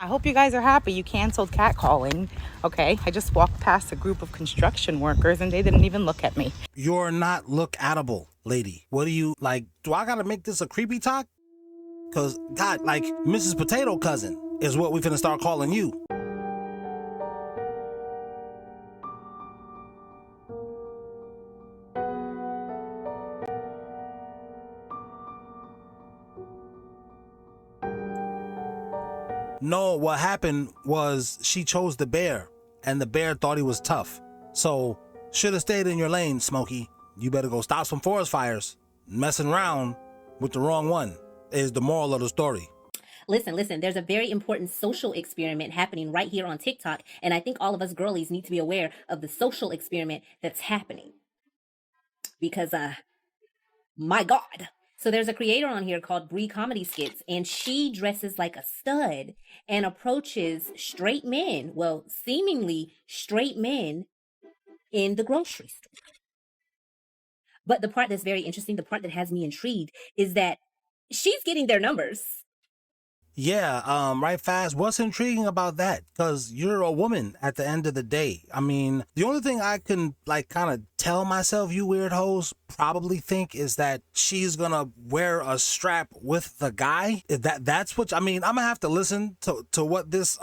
I hope you guys are happy you canceled catcalling. Okay, I just walked past a group of construction workers and they didn't even look at me. You're not look-attable, lady. What do you, like, do I gotta make this a creepy talk? Cause, God, like, Mrs. Potato Cousin is what we finna start calling you. No, what happened was she chose the bear, and the bear thought he was tough. So, should have stayed in your lane, Smokey. You better go stop some forest fires. Messing around with the wrong one is the moral of the story. Listen, there's a very important social experiment happening right here on TikTok, and I think all of us girlies need to be aware of the social experiment that's happening. Because, my God. So there's a creator on here called Bree Comedy Skits, and she dresses like a stud and approaches straight men, well, seemingly straight men in the grocery store. But the part that's very interesting, the part that has me intrigued, is that she's getting their numbers. Yeah, right fast. What's intriguing about that? Because you're a woman at the end of the day. I mean, the only thing I can, like, kind of tell myself you weird hoes probably think is that she's gonna wear a strap with the guy. That's what, I mean, I'm gonna have to listen to what this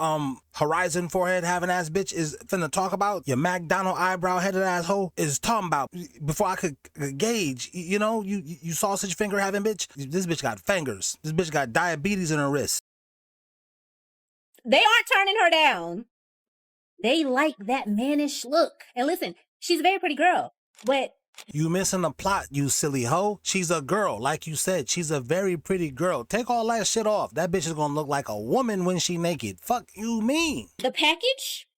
horizon forehead having ass bitch is finna talk about. Your McDonald eyebrow headed asshole is talking about before I could gauge. You know, you sausage finger having bitch. This bitch got fingers. This bitch got diabetes in her wrist. They aren't turning her down. They like that mannish look. And listen, she's a very pretty girl, but... You missing the plot, you silly hoe. She's a girl, like you said. She's a very pretty girl. Take all that shit off. That bitch is gonna look like a woman when she naked. Fuck you mean? The package?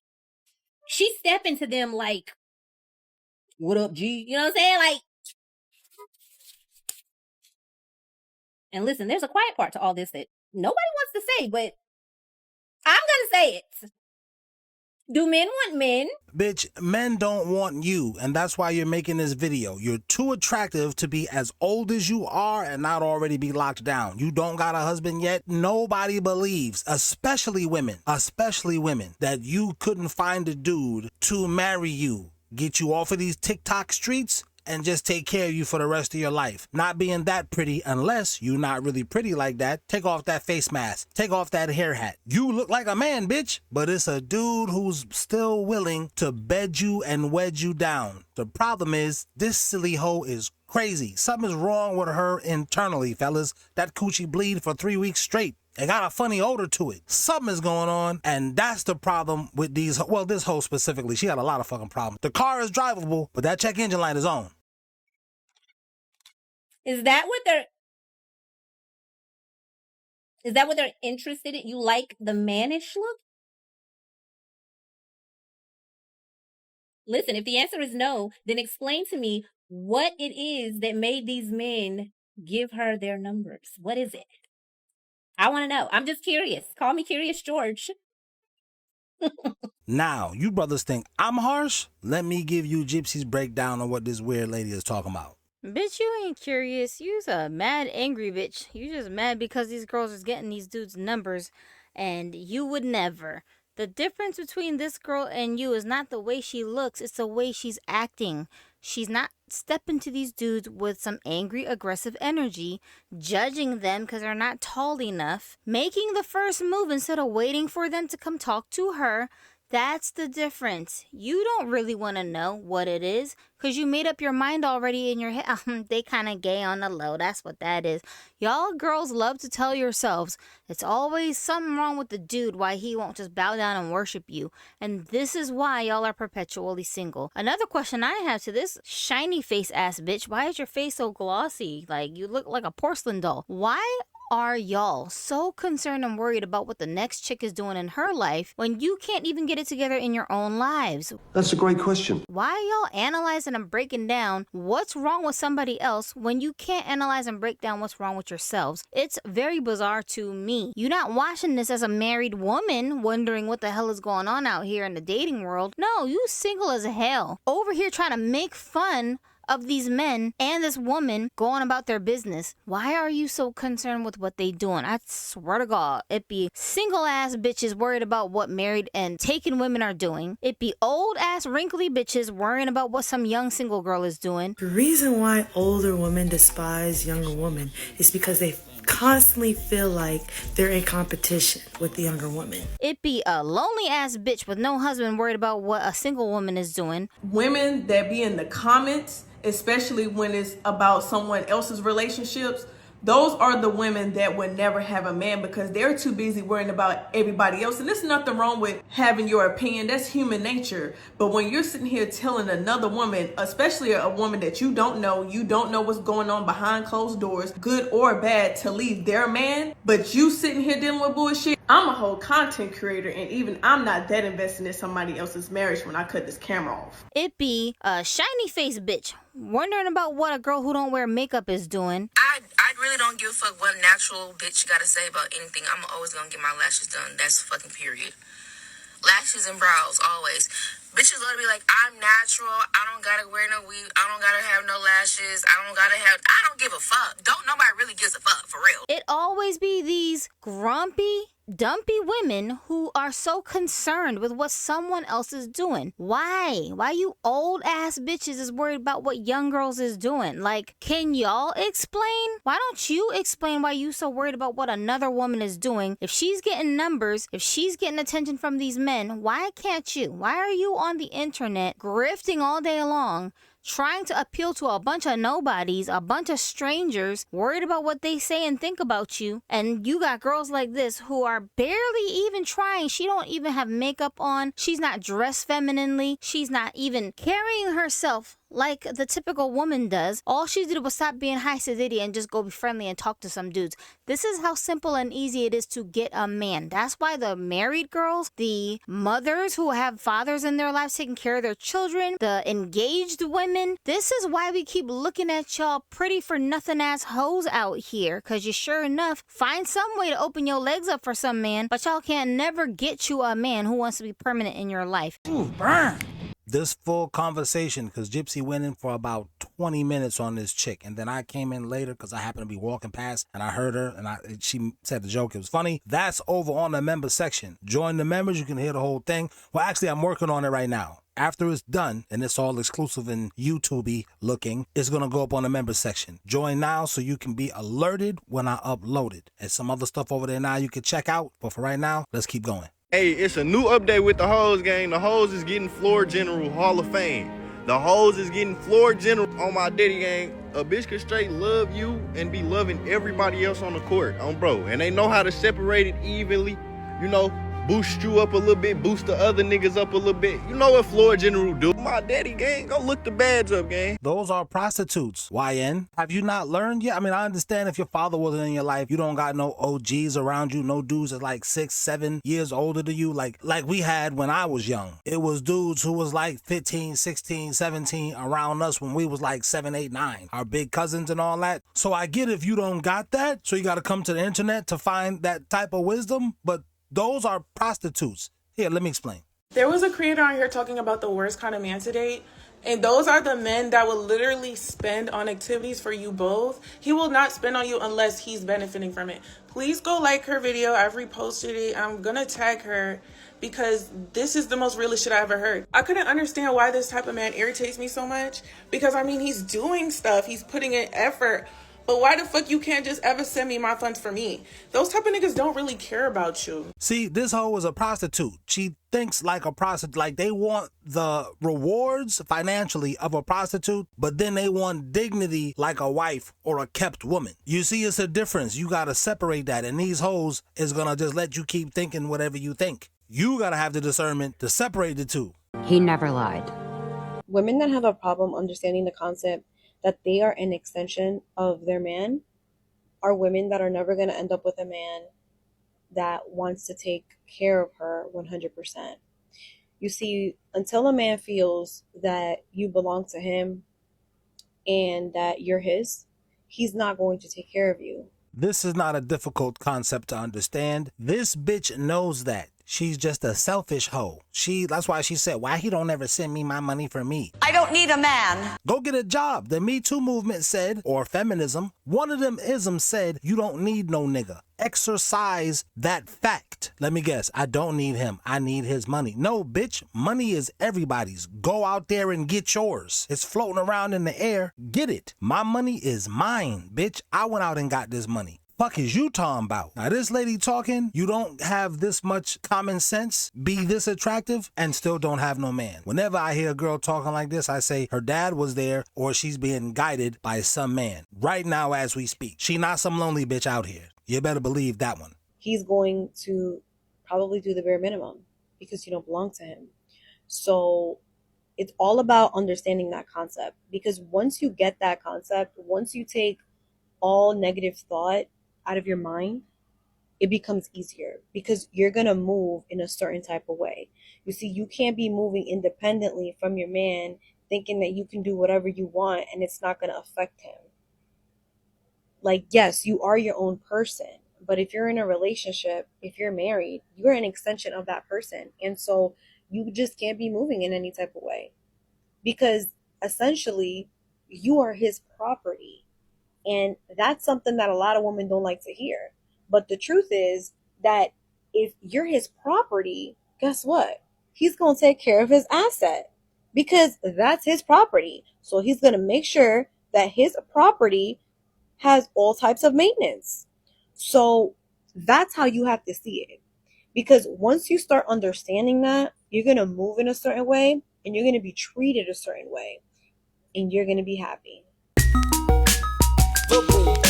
She stepping to them like, what up, G? You know what I'm saying? Like... And listen, there's a quiet part to all this that nobody wants to say, but I'm gonna say it. Do men want men? Bitch, men don't want you, and that's why you're making this video. You're too attractive to be as old as you are and not already be locked down. You don't got a husband yet. Nobody believes, especially women, that you couldn't find a dude to marry you, get you off of these TikTok streets, and just take care of you for the rest of your life. Not being that pretty unless you're not really pretty like that. Take off that face mask. Take off that hair hat. You look like a man, bitch. But it's a dude who's still willing to bed you and wedge you down. The problem is, this silly hoe is crazy. Something's wrong with her internally, fellas. That coochie bleed for 3 weeks straight. It got a funny odor to it. Something is going on, and that's the problem with these, well, this hoe specifically. She had a lot of fucking problems. The car is drivable, but that check engine light is on. Is that what they're interested in? You like the mannish look? Listen, if the answer is no, then explain to me what it is that made these men give her their numbers. What is it? I want to know. I'm just curious. Call me Curious George. Now, you brothers think I'm harsh? Let me give you Gypsy's breakdown on what this weird lady is talking about. Bitch, you ain't curious. You's a mad, angry bitch. You just mad because these girls is getting these dudes' numbers, and you would never. The difference between this girl and you is not the way she looks, it's the way she's acting. She's not stepping to these dudes with some angry, aggressive energy, judging them because they're not tall enough, making the first move instead of waiting for them to come talk to her. That's the difference. You don't really want to know what it is because you made up your mind already in your head. They kind of gay on the low. That's what that is. Y'all girls love to tell yourselves it's always something wrong with the dude, why he won't just bow down and worship you. And this is why y'all are perpetually single. Another question I have to this shiny face ass bitch, why is your face so glossy? Like you look like a porcelain doll. Why are y'all so concerned and worried about what the next chick is doing in her life when you can't even get it together in your own lives? That's a great question. Why are y'all analyzing and breaking down what's wrong with somebody else when you can't analyze and break down what's wrong with yourselves? It's very bizarre to me. You're not watching this as a married woman wondering what the hell is going on out here in the dating world. No, you single as hell. Over here trying to make fun of these men and this woman going about their business. Why are you so concerned with what they doing? I swear to God, it be single ass bitches worried about what married and taken women are doing. It be old ass wrinkly bitches worrying about what some young single girl is doing. The reason why older women despise younger women is because they constantly feel like they're in competition with the younger woman. It be a lonely ass bitch with no husband worried about what a single woman is doing. Women that be in the comments, especially when it's about someone else's relationships, those are the women that would never have a man because they're too busy worrying about everybody else. And there's nothing wrong with having your opinion. That's human nature. But when you're sitting here telling another woman, especially a woman that you don't know what's going on behind closed doors, good or bad, to leave their man, but you sitting here dealing with bullshit. I'm a whole content creator, and even I'm not that invested in somebody else's marriage when I cut this camera off. It be a shiny face bitch wondering about what a girl who don't wear makeup is doing. I really don't give a fuck what natural bitch gotta say about anything. I'm always gonna get my lashes done. That's fucking period. Lashes and brows, always. Bitches love to be like, I'm natural. I don't gotta wear no weave. I don't gotta have no lashes. I don't give a fuck. Don't nobody really gives a fuck, for real. It always be these grumpy, dumpy women who are so concerned with what someone else is doing. Why? Why you old ass bitches is worried about what young girls is doing? Like, can y'all explain? Why don't you explain why you so worried about what another woman is doing? If she's getting numbers, if she's getting attention from these men, why can't you? Why are you on the internet grifting all day long, trying to appeal to a bunch of nobodies, a bunch of strangers, worried about what they say and think about you? And you got girls like this who are barely even trying. She don't even have makeup on. She's not dressed femininely. She's not even carrying herself like the typical woman does. All she did was stop being high sedity and just go be friendly and talk to some dudes. This is how simple and easy it is to get a man. That's why the married girls, the mothers who have fathers in their lives taking care of their children, the engaged women, this is why we keep looking at y'all pretty for nothing ass hoes out here. Cause you sure enough find some way to open your legs up for some man, but y'all can't never get you a man who wants to be permanent in your life. Ooh, burn. This full conversation, because Gypsy went in for about 20 minutes on this chick, and then I came in later because I happened to be walking past and I heard her and she said the joke. It was funny. That's over on the member section. Join the members. You can hear the whole thing. Well, actually, I'm working on it right now. After it's done, and it's all exclusive and YouTube-y looking, it's going to go up on the members section. Join now so you can be alerted when I upload it. There's some other stuff over there now you can check out, but for right now, let's keep going. Hey, it's a new update with the Hoes gang. The Hoes is getting Floor General Hall of Fame. The Hoes is getting Floor General on my daddy gang. A bitch could straight love you and be loving everybody else on the court, bro. And they know how to separate it evenly, boost you up a little bit, boost the other niggas up a little bit. You know what Floor General do? My daddy gang, go look the badge up, gang. Those are prostitutes, YN. Have you not learned yet? I mean, I understand if your father wasn't in your life, you don't got no OGs around you, no dudes that's like 6, 7 years older than you, like we had when I was young. It was dudes who was like 15, 16, 17 around us when we was like 7, 8, 9. Our big cousins and all that. So I get if you don't got that, so you got to come to the internet to find that type of wisdom, but those are prostitutes. Here, let me explain. There was a creator on here talking about the worst kind of man to date. And those are the men that will literally spend on activities for you both. He will not spend on you unless he's benefiting from it. Please go like her video. I've reposted it. I'm going to tag her because this is the most realest shit I ever heard. I couldn't understand why this type of man irritates me so much. Because, I mean, he's doing stuff. He's putting in effort. But why the fuck you can't just ever send me my funds for me? Those type of niggas don't really care about you. See, this hoe is a prostitute. She thinks like a prostitute. Like they want the rewards financially of a prostitute, but then they want dignity like a wife or a kept woman. You see, it's a difference. You got to separate that. And these hoes is going to just let you keep thinking whatever you think. You got to have the discernment to separate the two. He never lied. Women that have a problem understanding the concept that they are an extension of their man are women that are never going to end up with a man that wants to take care of her 100%. You see, until a man feels that you belong to him and that you're his, he's not going to take care of you. This is not a difficult concept to understand. This bitch knows that. She's just a selfish hoe. That's why she said, why he don't ever send me my money for me? I don't need a man. Go get a job. The Me Too movement said, or feminism, one of them isms said, you don't need no nigga. Exercise that fact. Let me guess, I don't need him. I need his money. No, bitch, money is everybody's. Go out there and get yours. It's floating around in the air. Get it. My money is mine, bitch. I went out and got this money. Fuck is you talking about? Now this lady talking, you don't have this much common sense, be this attractive, and still don't have no man. Whenever I hear a girl talking like this, I say her dad was there or she's being guided by some man. Right now as we speak. She not some lonely bitch out here. You better believe that one. He's going to probably do the bare minimum because you don't belong to him. So it's all about understanding that concept, because once you get that concept, once you take all negative thought out of your mind, it becomes easier because you're going to move in a certain type of way. You see, you can't be moving independently from your man thinking that you can do whatever you want and it's not going to affect him. Like, yes, you are your own person, but if you're in a relationship, if you're married, you're an extension of that person. And so you just can't be moving in any type of way because essentially you are his property. And that's something that a lot of women don't like to hear. But the truth is that if you're his property, guess what? He's going to take care of his asset because that's his property. So he's going to make sure that his property has all types of maintenance. So that's how you have to see it. Because once you start understanding that, you're going to move in a certain way and you're going to be treated a certain way and you're going to be happy. The boom,